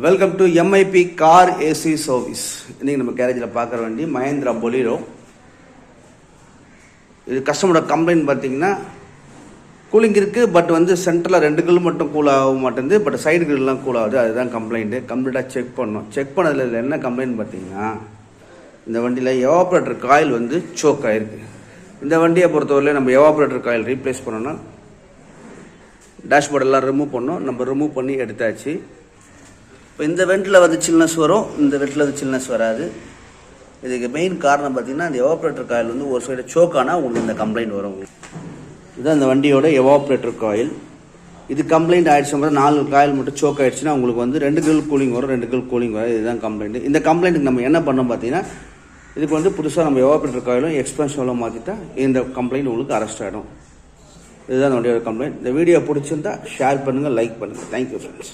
Welcome to MIP car AC service. இன்றைக்கி நம்ம கேரேஜில் பார்க்குற வண்டி மஹேந்திரா பொலீரோ. இது கஸ்டமரோட கம்ப்ளைண்ட் பார்த்தீங்கன்னா கூலிங் இருக்குது, பட் சென்டரில் 2 கில் மட்டும் கூல் ஆக மாட்டேங்குது, பட் சைடு கில்லாம் கூல் ஆகுது. அதுதான் கம்ப்ளைண்ட்டு. கம்ப்ளீட்டாக செக் பண்ணோம். செக் பண்ணதில் என்ன கம்ப்ளைண்ட் பார்த்தீங்கன்னா, இந்த வண்டியில் எவாப்ரேட்டர் காயில் சோக் ஆகிருக்கு. இந்த வண்டியை பொறுத்தவரையில நம்ம எவாப்ரேட்டர் காயில் ரீப்ளேஸ் பண்ணோன்னா டேஷ்போர்டெல்லாம் ரிமூவ் பண்ணோம். நம்ம ரிமூவ் பண்ணி எடுத்தாச்சு. இப்போ இந்த வெண்டில் சில்னஸ் வரும், இந்த வெண்டில் சில்னஸ் வராது. இதுக்கு மெயின் காரணம் பார்த்தீங்கன்னா, இந்த எவாப்ரேட்டர் காயில் ஒரு சைடு சோக் ஆனால் உங்களுக்கு இந்த கம்ப்ளைண்ட் வரும். இதுதான் இந்த வண்டியோட எவாப்ரேட்டர் காயில். இது கம்ப்ளைண்ட் ஆகிடுச்சு, 4 காயில் மட்டும் சோக் ஆகிடுச்சுன்னா உங்களுக்கு 2 கில் கூலிங் வரும், 2 கில் கூலிங் வரும். இதுதான் கம்ப்ளைண்ட். இந்த கம்ப்ளைண்ட்டுக்கு நம்ம என்ன பண்ணோம் பார்த்தீங்கன்னா, இதுக்கு புதுசாக நம்ம எவாப்ரேட்டர் காயிலும் எக்ஸ்பென்சிவ்லாம் மாற்றிட்டா இந்த கம்ப்ளைண்ட் உங்களுக்கு அரெஸ்ட் ஆகிடும். இதுதான் வண்டியோட கம்ப்ளைண்ட். இந்த வீடியோ பிடிச்சிருந்தா ஷேர் பண்ணுங்கள், லைக் பண்ணுங்கள். Thank you friends.